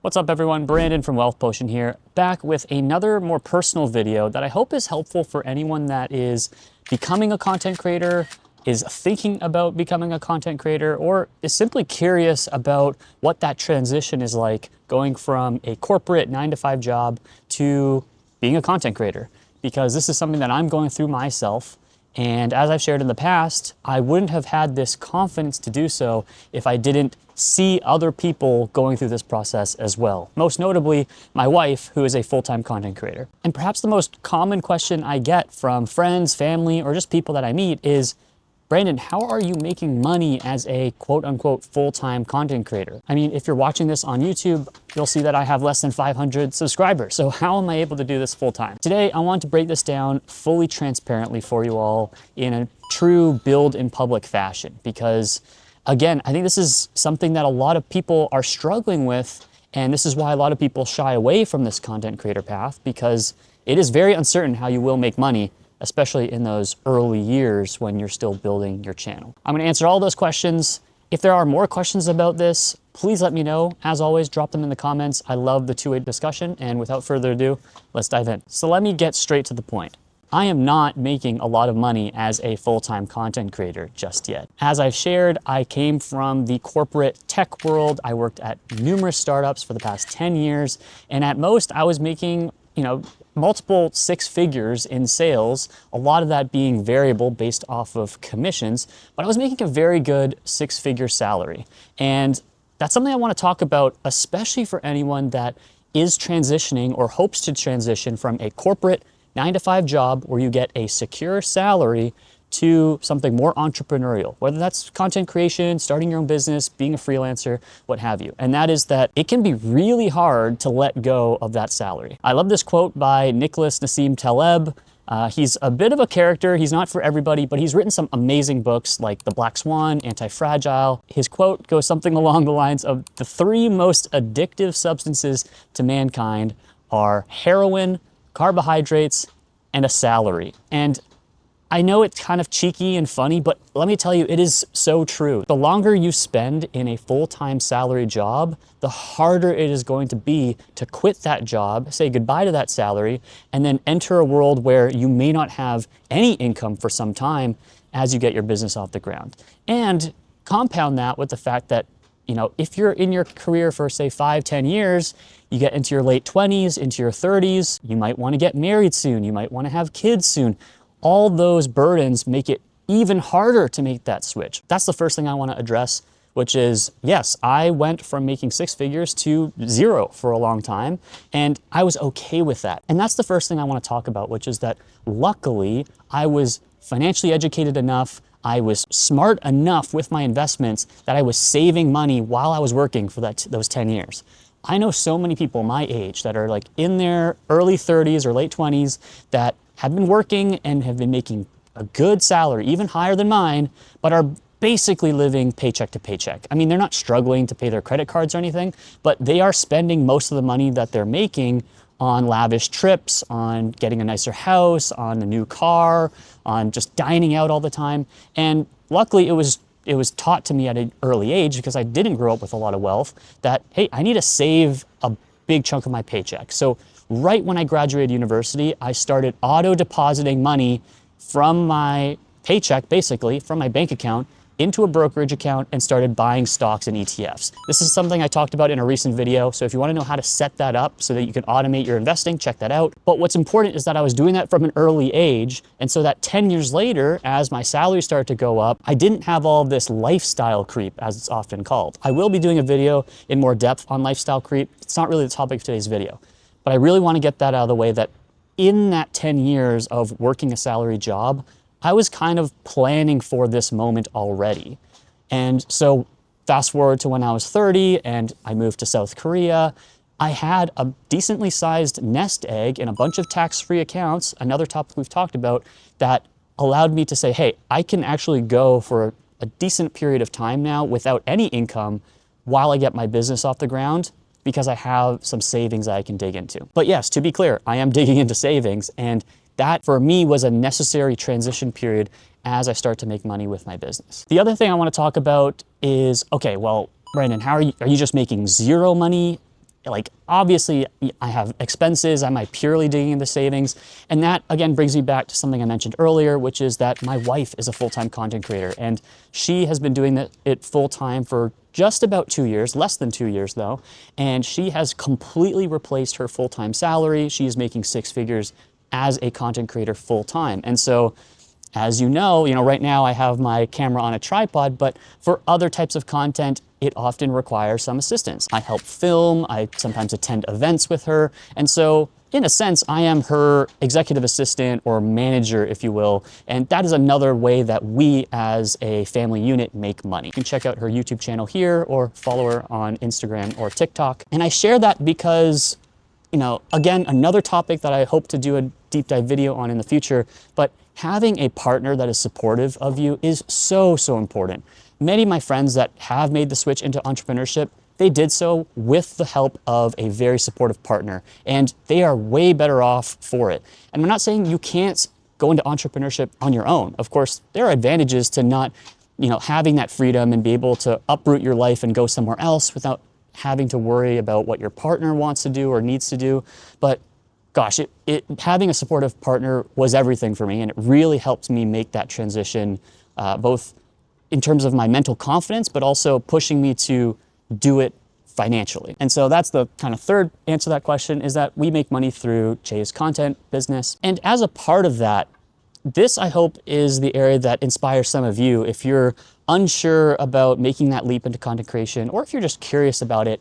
What's up everyone, Brandon from Wealth Potion here, back with another more personal video that I hope is helpful for anyone that is becoming a content creator, is thinking about becoming a content creator, or is simply curious about what that transition is like going from a corporate 9-to-5 job to being a content creator. Because this is something that I'm going through myself. And as I've shared in the past, I wouldn't have had this confidence to do so if I didn't see other people going through this process as well. Most notably, my wife, who is a full-time content creator. And perhaps the most common question I get from friends, family, or just people that I meet is, Brandon, how are you making money as a quote-unquote full-time content creator? I mean, if you're watching this on YouTube, you'll see that I have less than 500 subscribers. So how am I able to do this full-time? Today, I want to break this down fully transparently for you all in a true build in public fashion. Because again, I think this is something that a lot of people are struggling with. And this is why a lot of people shy away from this content creator path, because it is very uncertain how you will make money, especially in those early years when you're still building your channel. I'm gonna answer all those questions. If there are more questions about this, please let me know. As always, drop them in the comments. I love the two-way discussion, and without further ado, let's dive in. So let me get straight to the point. I am not making a lot of money as a full-time content creator just yet. As I've shared, I came from the corporate tech world. I worked at numerous startups for the past 10 years, and at most I was making, multiple six figures in sales, a lot of that being variable based off of commissions, but I was making a very good six-figure salary. And that's something I want to talk about, especially for anyone that is transitioning or hopes to transition from a corporate 9-to-5 job where you get a secure salary to something more entrepreneurial, whether that's content creation, starting your own business, being a freelancer, what have you. And that is that it can be really hard to let go of that salary. I love this quote by Nicholas Nassim Taleb. He's a bit of a character. He's not for everybody, but he's written some amazing books like The Black Swan, Anti-Fragile. His quote goes something along the lines of, the three most addictive substances to mankind are heroin, carbohydrates, and a salary. And I know it's kind of cheeky and funny, but let me tell you, it is so true. The longer you spend in a full-time salary job, the harder it is going to be to quit that job, say goodbye to that salary, and then enter a world where you may not have any income for some time as you get your business off the ground. And compound that with the fact that, if you're in your career for say 5-10 years, you get into your late 20s, into your 30s, you might want to get married soon, you might want to have kids soon. All those burdens make it even harder to make that switch. That's the first thing I want to address, which is, yes, I went from making six figures to zero for a long time, and I was okay with that. And that's the first thing I want to talk about, which is that luckily I was financially educated enough, I was smart enough with my investments that I was saving money while I was working for those 10 years. I know so many people my age that are like in their early 30s or late 20s that have been working and have been making a good salary, even higher than mine, but are basically living paycheck to paycheck. I mean, they're not struggling to pay their credit cards or anything, but they are spending most of the money that they're making on lavish trips, on getting a nicer house, on a new car, on just dining out all the time. And luckily it was taught to me at an early age, because I didn't grow up with a lot of wealth, that, hey, I need to save a big chunk of my paycheck. So right when I graduated university, I started auto depositing money from my paycheck, basically from my bank account, into a brokerage account and started buying stocks and ETFs. This is something I talked about in a recent video. So if you want to know how to set that up so that you can automate your investing, check that out. But what's important is that I was doing that from an early age. And so that 10 years later, as my salary started to go up, I didn't have all of this lifestyle creep, as it's often called. I will be doing a video in more depth on lifestyle creep. It's not really the topic of today's video, but I really want to get that out of the way, that in that 10 years of working a salary job, I was kind of planning for this moment already. And so fast forward to when I was 30 and I moved to South Korea, I had a decently sized nest egg and a bunch of tax-free accounts, another topic we've talked about, that allowed me to say, hey, I can actually go for a decent period of time now without any income while I get my business off the ground, because I have some savings that I can dig into. But yes, to be clear, I am digging into savings, and that for me was a necessary transition period as I start to make money with my business. The other thing I want to talk about is, okay, well, Brandon, are you just making zero money like obviously I have expenses, am I purely digging into savings? And that again brings me back to something I mentioned earlier, which is that my wife is a full-time content creator and she has been doing it full-time for just about 2 years, less than 2 years though. And she has completely replaced her full-time salary. She is making 6 figures as a content creator full-time. And so as you know, right now I have my camera on a tripod, but for other types of content, it often requires some assistance. I help film, I sometimes attend events with her, and so in a sense, I am her executive assistant or manager, if you will, and that is another way that we as a family unit make money. You can check out her YouTube channel here or follow her on Instagram or TikTok. And I share that because, again, another topic that I hope to do a deep dive video on in the future, but having a partner that is supportive of you is so, so important. Many of my friends that have made the switch into entrepreneurship, they did so with the help of a very supportive partner, and they are way better off for it. And I'm not saying you can't go into entrepreneurship on your own. Of course, there are advantages to not, having that freedom and be able to uproot your life and go somewhere else without having to worry about what your partner wants to do or needs to do. But gosh, having a supportive partner was everything for me, and it really helped me make that transition, both in terms of my mental confidence, but also pushing me to do it financially. And so that's the kind of third answer to that question, is that we make money through Jay's content business. And as a part of that, this, I hope, is the area that inspires some of you. If you're unsure about making that leap into content creation, or if you're just curious about it,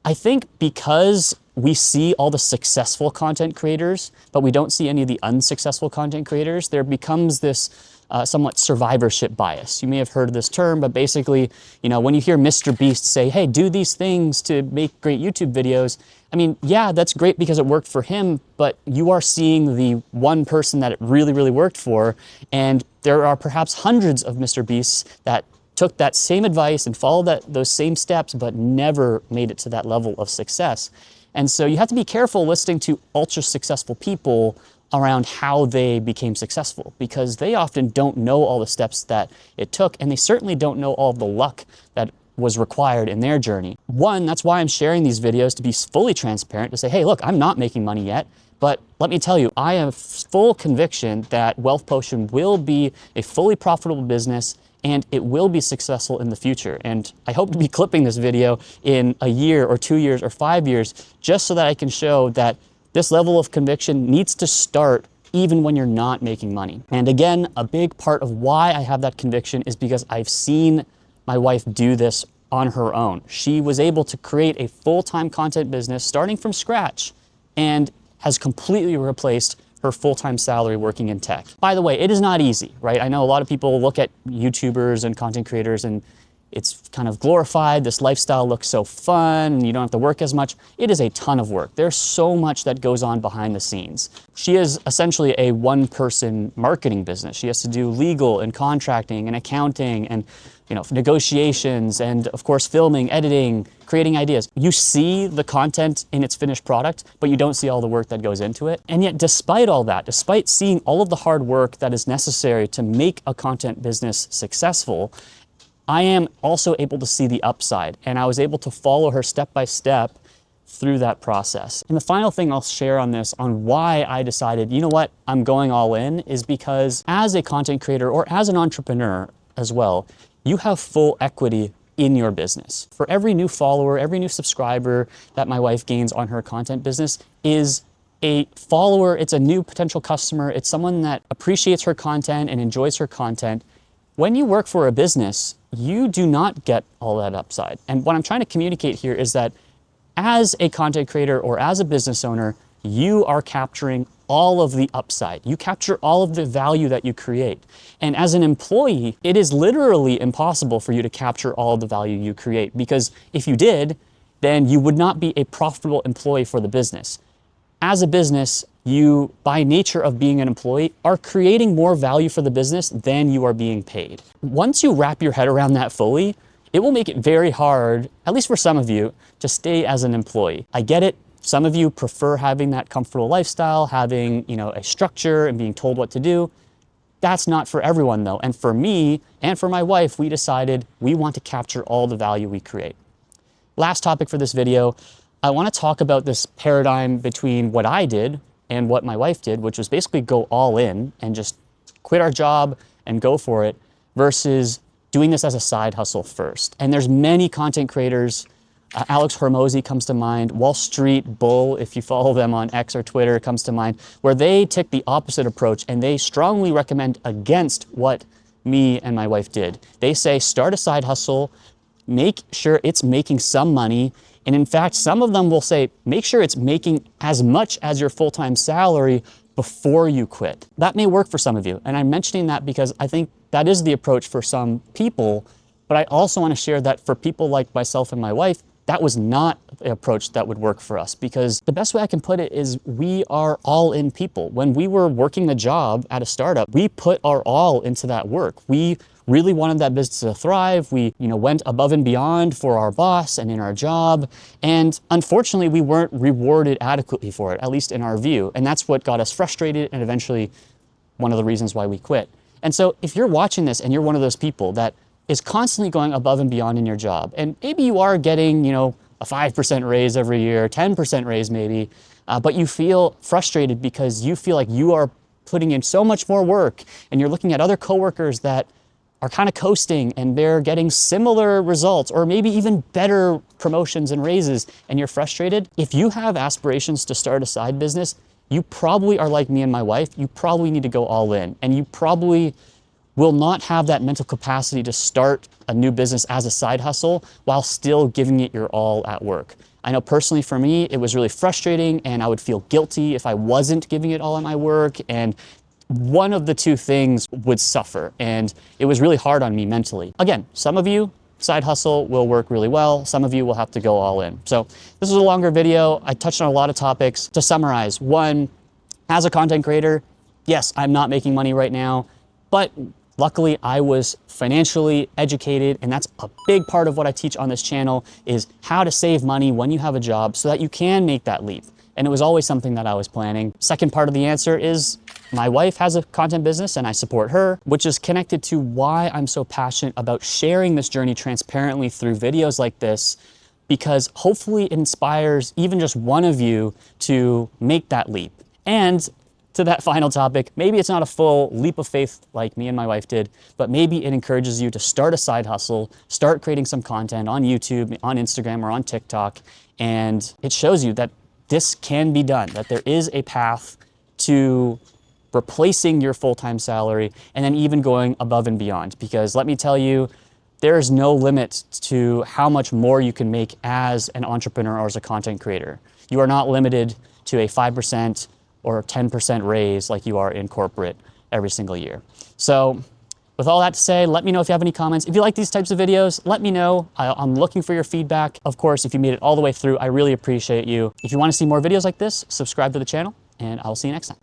I think because we see all the successful content creators, but we don't see any of the unsuccessful content creators, there becomes this somewhat survivorship bias. You may have heard of this term, but basically, when you hear Mr. Beast say, hey, do these things to make great YouTube videos, I mean, yeah, that's great because it worked for him, but you are seeing the one person that it really, really worked for, and there are perhaps hundreds of Mr. Beasts that took that same advice and followed those same steps, but never made it to that level of success. And so you have to be careful listening to ultra successful people around how they became successful, because they often don't know all the steps that it took, and they certainly don't know all of the luck that was required in their journey. One, that's why I'm sharing these videos, to be fully transparent, to say, hey, look, I'm not making money yet, but let me tell you, I have full conviction that Wealth Potion will be a fully profitable business and it will be successful in the future. And I hope to be clipping this video in a year or 2 years or 5 years, just so that I can show that this level of conviction needs to start even when you're not making money. And again, a big part of why I have that conviction is because I've seen my wife do this on her own. She was able to create a full-time content business starting from scratch and has completely replaced her full-time salary working in tech. By the way, it is not easy, right? I know a lot of people look at YouTubers and content creators and it's kind of glorified. This lifestyle looks so fun and you don't have to work as much. It is a ton of work. There's so much that goes on behind the scenes. She is essentially a one-person marketing business. She has to do legal and contracting and accounting and negotiations and of course filming, editing, creating ideas. You see the content in its finished product, but you don't see all the work that goes into it. And yet despite all that, despite seeing all of the hard work that is necessary to make a content business successful, I am also able to see the upside, and I was able to follow her step by step through that process. And the final thing I'll share on this, on why I decided, you know what, I'm going all in, is because as a content creator or as an entrepreneur as well, you have full equity in your business. For every new follower, every new subscriber that my wife gains on her content business is a follower, it's a new potential customer, it's someone that appreciates her content and enjoys her content. When you work for a business, you do not get all that upside. And what I'm trying to communicate here is that as a content creator or as a business owner, you are capturing all of the upside. You capture all of the value that you create. And as an employee, it is literally impossible for you to capture all of the value you create, because if you did, then you would not be a profitable employee for the business. As a business, you, by nature of being an employee, are creating more value for the business than you are being paid. Once you wrap your head around that fully, it will make it very hard, at least for some of you, to stay as an employee. I get it. Some of you prefer having that comfortable lifestyle, having, a structure and being told what to do. That's not for everyone though. And for me and for my wife, we decided we want to capture all the value we create. Last topic for this video. I want to talk about this paradigm between what I did and what my wife did, which was basically go all in and just quit our job and go for it, versus doing this as a side hustle first. And there's many content creators. Alex Hormozy comes to mind. Wall Street Bull, if you follow them on X or Twitter, comes to mind, where they take the opposite approach and they strongly recommend against what me and my wife did. They say start a side hustle, make sure it's making some money. And in fact, some of them will say, make sure it's making as much as your full-time salary before you quit. That may work for some of you. And I'm mentioning that because I think that is the approach for some people. But I also want to share that for people like myself and my wife, that was not the approach that would work for us, because the best way I can put it is we are all in people. When we were working a job at a startup, we put our all into that work. We really wanted that business to thrive. We, went above and beyond for our boss and in our job. And unfortunately, we weren't rewarded adequately for it, at least in our view. And that's what got us frustrated and eventually one of the reasons why we quit. And so if you're watching this and you're one of those people that is constantly going above and beyond in your job, and maybe you are getting, a 5% raise every year, 10% raise maybe, but you feel frustrated because you feel like you are putting in so much more work, and you're looking at other coworkers that are kind of coasting and they're getting similar results or maybe even better promotions and raises, and you're frustrated. If you have aspirations to start a side business, you probably are like me and my wife. You probably need to go all in, and you probably will not have that mental capacity to start a new business as a side hustle while still giving it your all at work. I know personally for me, it was really frustrating, and I would feel guilty if I wasn't giving it all at my work, and one of the two things would suffer, and it was really hard on me mentally. Again, some of you, side hustle will work really well. Some of you will have to go all in. So this was a longer video. I touched on a lot of topics. To summarize, one, as a content creator, yes, I'm not making money right now, but luckily I was financially educated, and that's a big part of what I teach on this channel, is how to save money when you have a job so that you can make that leap. And it was always something that I was planning. Second part of the answer is my wife has a content business and I support her, which is connected to why I'm so passionate about sharing this journey transparently through videos like this, because hopefully it inspires even just one of you to make that leap. And to that final topic, maybe it's not a full leap of faith like me and my wife did, but maybe it encourages you to start a side hustle, start creating some content on YouTube, on Instagram, or on TikTok, and it shows you that this can be done, that there is a path to replacing your full-time salary and then even going above and beyond. Because let me tell you, there is no limit to how much more you can make as an entrepreneur or as a content creator. You are not limited to a 5% or 10% raise like you are in corporate every single year. So with all that to say, let me know if you have any comments. If you like these types of videos, let me know. I'm looking for your feedback. Of course, if you made it all the way through, I really appreciate you. If you want to see more videos like this, subscribe to the channel, and I'll see you next time.